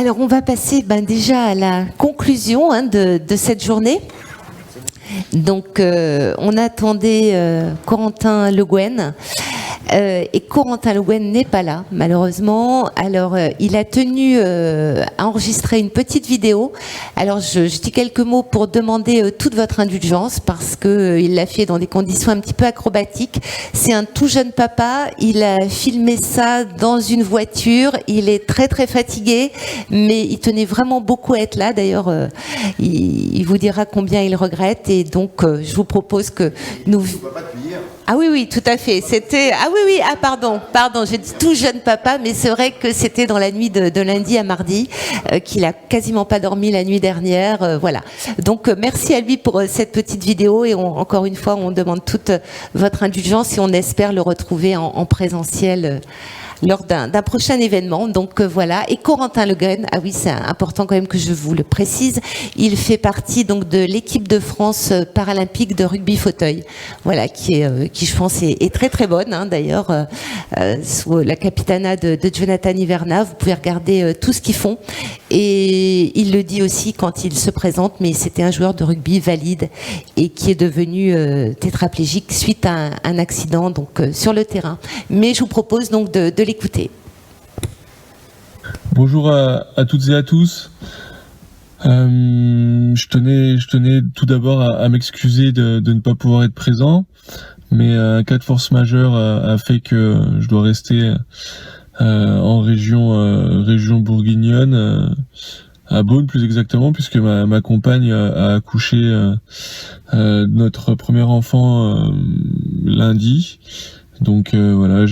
Alors, on va passer déjà à la conclusion de cette journée. Donc, on attendait Corentin Le Guen. Et Corentin Le Guen n'est pas là, malheureusement. Alors, il a tenu à enregistrer une petite vidéo. Alors, je dis quelques mots pour demander toute votre indulgence, parce qu'il l'a fait dans des conditions un petit peu acrobatiques. C'est un tout jeune papa. Il a filmé ça dans une voiture. Il est très, très fatigué, mais il tenait vraiment beaucoup à être là. D'ailleurs, il vous dira combien il regrette. Et donc, je vous propose que nous... Ah oui, oui, tout à fait. C'était... Ah oui, pardon, j'ai dit tout jeune papa, mais c'est vrai que c'était dans la nuit de lundi à mardi, qu'il a quasiment pas dormi la nuit dernière, voilà. Donc, merci à lui pour cette petite vidéo, et encore une fois, on demande toute votre indulgence et on espère le retrouver en présentiel lors d'un prochain événement. Donc voilà. Et Corentin Le Guen, ah oui, c'est important quand même que je vous le précise, il fait partie donc de l'équipe de France paralympique de rugby fauteuil, voilà, qui je pense est très très bonne, hein, d'ailleurs, sous la capitanat de Jonathan Hiverna. Vous pouvez regarder tout ce qu'ils font, et il le dit aussi quand il se présente, mais c'était un joueur de rugby valide et qui est devenu tétraplégique suite à un accident donc sur le terrain. Mais je vous propose donc de l'écouter. Bonjour à toutes et à tous. Je tenais tout d'abord à m'excuser de ne pas pouvoir être présent, mais un cas de force majeure a fait que je dois rester en région bourguignonne, à Beaune plus exactement, puisque ma compagne a accouché de notre premier enfant lundi. Donc voilà,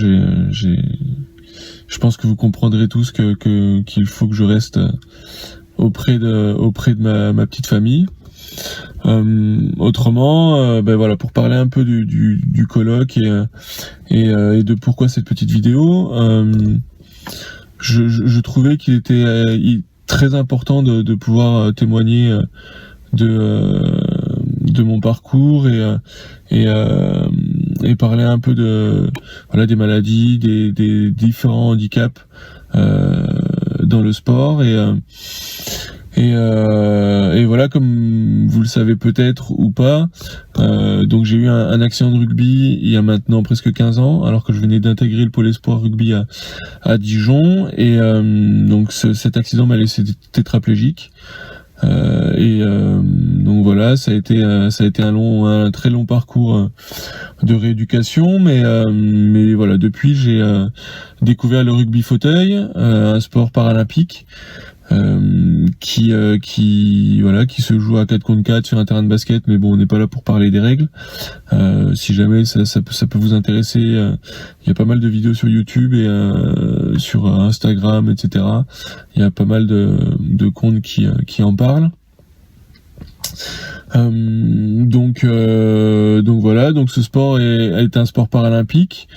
je pense que vous comprendrez tous qu'il faut que je reste auprès de ma petite famille. Autrement, voilà, pour parler un peu du colloque et de pourquoi cette petite vidéo, je trouvais qu'il était très important de pouvoir témoigner de mon parcours et parler un peu des maladies, des différents handicaps dans le sport et voilà, comme vous le savez peut-être ou pas, donc j'ai eu un accident de rugby il y a maintenant presque 15 ans, alors que je venais d'intégrer le pôle espoir rugby à Dijon, et donc cet accident m'a laissé tétraplégique. Donc voilà, ça a été un très long parcours de rééducation, mais voilà, depuis j'ai découvert le rugby fauteuil, un sport paralympique qui se joue à 4 contre 4 sur un terrain de basket, mais bon, on n'est pas là pour parler des règles. Si jamais ça peut vous intéresser, il y a pas mal de vidéos sur YouTube et sur Instagram, etc. Il y a pas mal de comptes qui en parlent. Donc voilà, donc ce sport est un sport paralympique.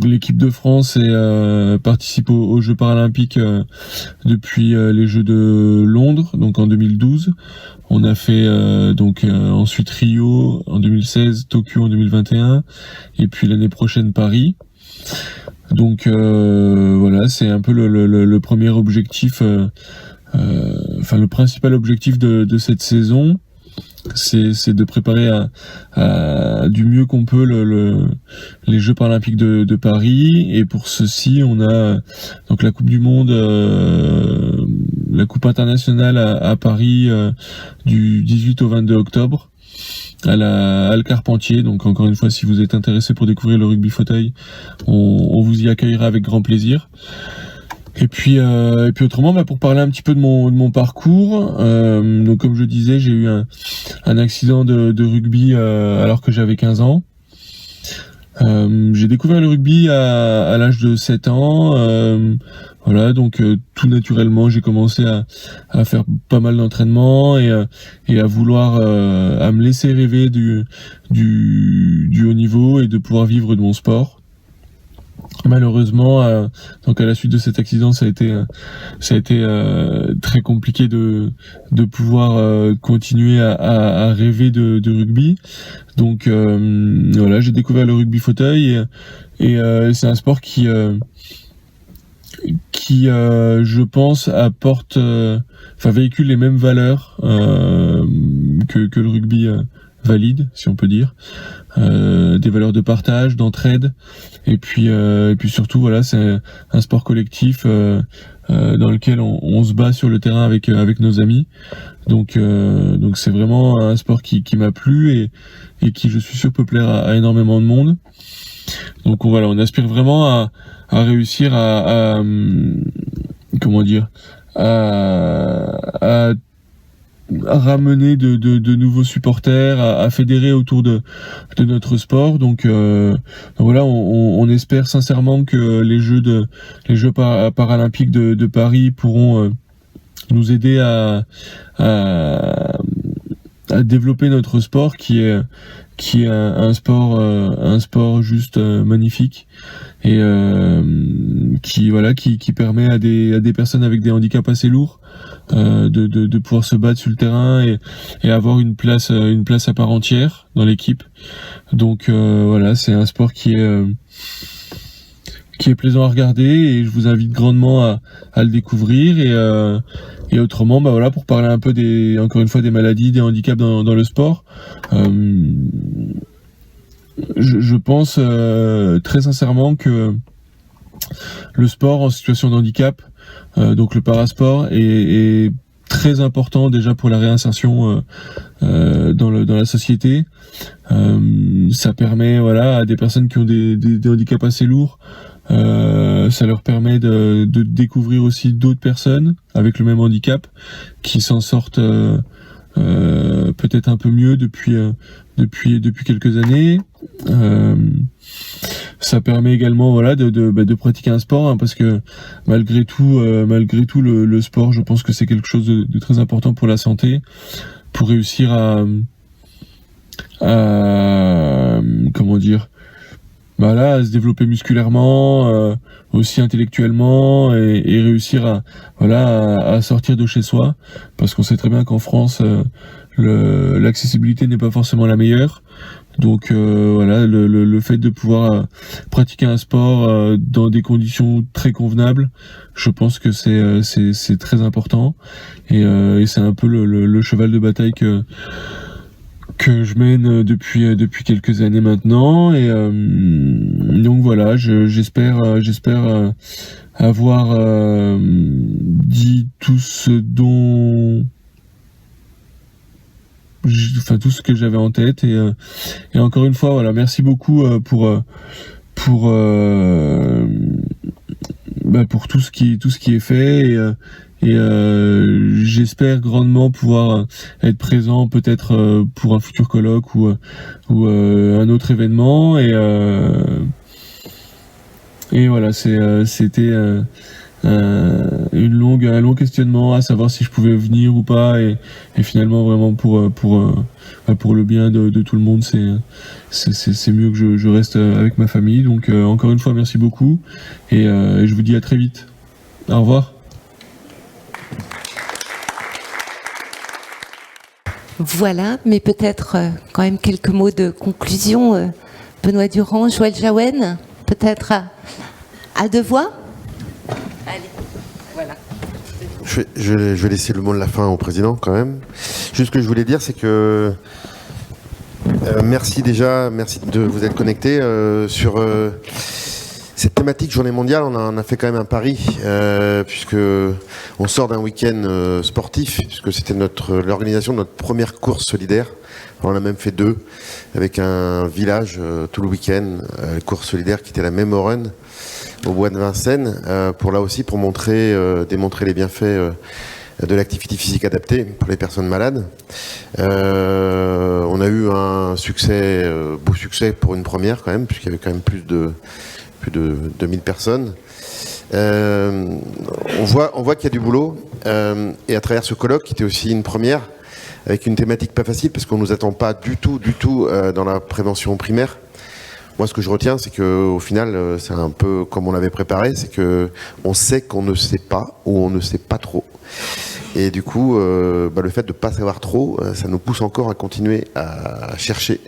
L'équipe de France participe aux Jeux paralympiques depuis les Jeux de Londres, donc en 2012. On a fait ensuite Rio en 2016, Tokyo en 2021, et puis l'année prochaine Paris. Donc voilà, c'est un peu le premier objectif. Le principal objectif de cette saison, c'est de préparer du mieux qu'on peut les Jeux paralympiques de Paris, et pour ceci on a donc la Coupe du Monde, la Coupe internationale à Paris du 18 au 22 octobre à la Halle Carpentier. Donc encore une fois, si vous êtes intéressé pour découvrir le rugby fauteuil, on vous y accueillera avec grand plaisir. Et puis autrement, pour parler un petit peu de mon parcours, donc comme je disais, j'ai eu un accident de rugby alors que j'avais 15 ans. J'ai découvert le rugby à l'âge de 7 ans. Voilà, donc tout naturellement, j'ai commencé à faire pas mal d'entraînement et à vouloir à me laisser rêver du haut niveau et de pouvoir vivre de mon sport. Malheureusement, donc à la suite de cet accident, ça a été très compliqué de pouvoir continuer à rêver de rugby. Donc voilà, j'ai découvert le rugby fauteuil et c'est un sport qui qui, je pense, véhicule les mêmes valeurs que le rugby valide, si on peut dire, des valeurs de partage, d'entraide, et puis surtout, voilà, c'est un sport collectif dans lequel on se bat sur le terrain avec nos amis. Donc c'est vraiment un sport qui m'a plu et qui, je suis sûr, peut plaire à énormément de monde. Donc voilà, on aspire vraiment à réussir à ramener de nouveaux supporters, à fédérer autour de notre sport. Donc voilà, on espère sincèrement que les Jeux paralympiques de Paris pourront nous aider à développer notre sport qui est un sport juste magnifique et qui permet à des personnes avec des handicaps assez lourds de pouvoir se battre sur le terrain et avoir une place à part entière dans l'équipe. Donc voilà, c'est un sport qui est plaisant à regarder et je vous invite grandement à le découvrir et autrement, bah voilà, pour parler un peu encore une fois des maladies, des handicaps dans le sport, je pense très sincèrement que le sport en situation de handicap, donc le parasport, est très important déjà pour la réinsertion dans la société. Ça permet, voilà, à des personnes qui ont des handicaps assez lourds, ça leur permet de découvrir aussi d'autres personnes avec le même handicap qui s'en sortent peut-être un peu mieux depuis quelques années. Ça permet également, voilà, de pratiquer un sport, hein, parce que malgré tout le sport, je pense que c'est quelque chose de très important pour la santé, pour réussir à se développer musculairement, aussi intellectuellement, et réussir à sortir de chez soi, parce qu'on sait très bien qu'en France l'accessibilité n'est pas forcément la meilleure. Donc voilà, le fait de pouvoir pratiquer un sport dans des conditions très convenables, je pense que c'est très important, et c'est un peu le cheval de bataille que je mène depuis quelques années maintenant, et donc voilà, j'espère avoir dit tout ce tout ce que j'avais en tête, et encore une fois, voilà, merci beaucoup pour tout ce qui est fait, et j'espère grandement pouvoir être présent, peut-être pour un futur colloque ou un autre événement, et voilà, c'était un long questionnement à savoir si je pouvais venir ou pas, et finalement, vraiment, pour le bien de tout le monde, c'est mieux que je reste avec ma famille. Donc encore une fois, merci beaucoup, et je vous dis à très vite. Au revoir. Voilà, mais peut-être quand même quelques mots de conclusion. Benoît Durand, Joël Jaouen, peut-être à deux voix. Allez, voilà. Je vais laisser le mot de la fin au président quand même. Juste ce que je voulais dire, c'est que merci de vous être connectés sur cette thématique Journée mondiale. On a fait quand même un pari, puisque on sort d'un week-end sportif, puisque c'était l'organisation de notre première course solidaire. On en a même fait 2, avec un village tout le week-end, course solidaire qui était la Memo Run au bois de Vincennes, pour démontrer les bienfaits de l'activité physique adaptée pour les personnes malades. On a eu un beau succès pour une première quand même, puisqu'il y avait quand même plus de 2000 personnes. On voit qu'il y a du boulot, et à travers ce colloque, qui était aussi une première, avec une thématique pas facile, parce qu'on ne nous attend pas du tout dans la prévention primaire. Moi, ce que je retiens, c'est qu'au final, c'est un peu comme on l'avait préparé, c'est qu'on sait qu'on ne sait pas, ou on ne sait pas trop. Et du coup, le fait de ne pas savoir trop, ça nous pousse encore à continuer à chercher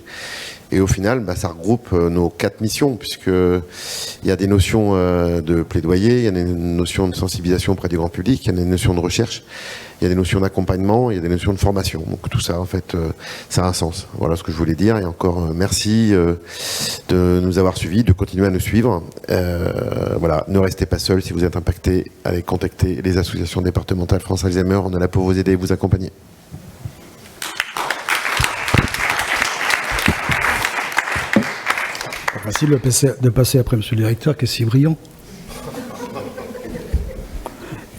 Et au final, ça regroupe nos 4 missions, puisqu'il y a des notions de plaidoyer, il y a des notions de sensibilisation auprès du grand public, il y a des notions de recherche, il y a des notions d'accompagnement, il y a des notions de formation. Donc tout ça, en fait, ça a un sens. Voilà ce que je voulais dire. Et encore, merci de nous avoir suivis, de continuer à nous suivre. Voilà, ne restez pas seuls. Si vous êtes impactés, allez contacter les associations départementales France Alzheimer. On est là pour vous aider et vous accompagner. Facile de passer après Monsieur le Directeur, qui est si brillant.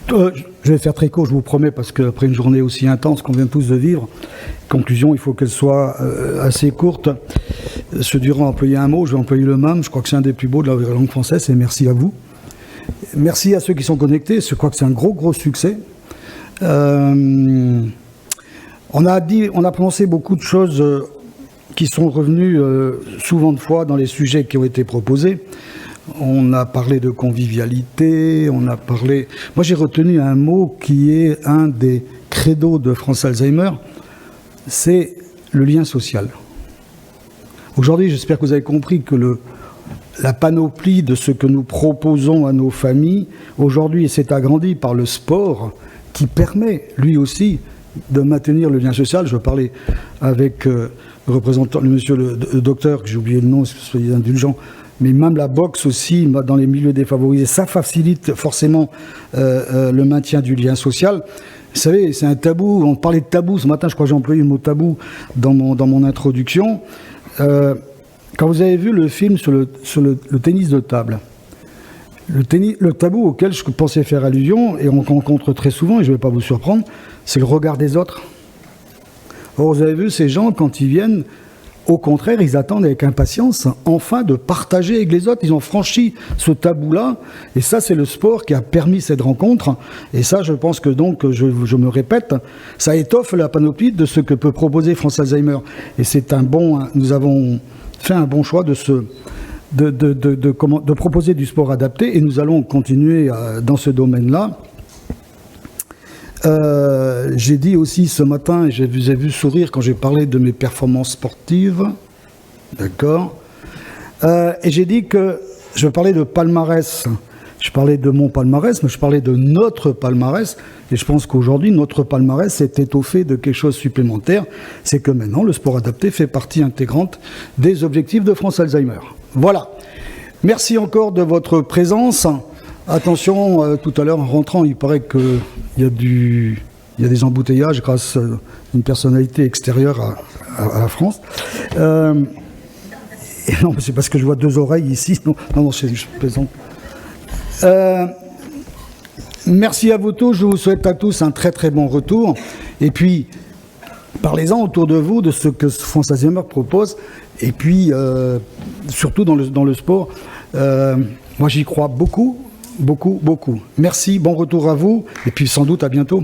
Je vais faire très court, je vous promets, parce qu'après une journée aussi intense qu'on vient tous de vivre, conclusion, il faut qu'elle soit assez courte. Ce Durand a employé un mot, je vais employer le même. Je crois que c'est un des plus beaux de la langue française, et merci à vous. Merci à ceux qui sont connectés, je crois que c'est un gros succès. On a prononcé beaucoup de choses qui sont revenus souvent de fois dans les sujets qui ont été proposés. On a parlé de convivialité, on a parlé... Moi, j'ai retenu un mot qui est un des credos de France Alzheimer, c'est le lien social. Aujourd'hui, j'espère que vous avez compris que la panoplie de ce que nous proposons à nos familles, aujourd'hui, s'est agrandie par le sport, qui permet, lui aussi, de maintenir le lien social. Je parlais avec le représentant, monsieur le docteur, que j'ai oublié le nom, soyez indulgents, mais même la boxe aussi, dans les milieux défavorisés, ça facilite forcément le maintien du lien social. Vous savez, c'est un tabou, on parlait de tabou, ce matin je crois que j'ai employé le mot tabou dans mon introduction. Quand vous avez vu le film sur le tennis de table, le tabou auquel je pensais faire allusion, et on rencontre très souvent, et je ne vais pas vous surprendre, c'est le regard des autres. Or, vous avez vu, ces gens, quand ils viennent, au contraire, ils attendent avec impatience, enfin, de partager avec les autres. Ils ont franchi ce tabou-là, et ça, c'est le sport qui a permis cette rencontre. Et ça, je pense que donc, je me répète, ça étoffe la panoplie de ce que peut proposer France Alzheimer. Et c'est nous avons fait un bon choix de proposer du sport adapté, et nous allons continuer dans ce domaine-là. J'ai dit aussi ce matin, et je vous ai vu sourire quand j'ai parlé de mes performances sportives, d'accord, et j'ai dit que je parlais de palmarès. Je parlais de mon palmarès, mais je parlais de notre palmarès, et je pense qu'aujourd'hui, notre palmarès s'est étoffé de quelque chose de supplémentaire, c'est que maintenant, le sport adapté fait partie intégrante des objectifs de France Alzheimer. Voilà. Merci encore de votre présence. Attention, tout à l'heure, en rentrant, il paraît qu'il y a des embouteillages grâce à une personnalité extérieure à la France. Et non, c'est parce que je vois 2 oreilles ici. Non, je plaisante. Merci à vous tous. Je vous souhaite à tous un très bon retour. Et puis, parlez-en autour de vous de ce que France Alzheimer propose. Et puis, surtout dans le sport, moi j'y crois beaucoup. Merci, bon retour à vous, et puis sans doute à bientôt.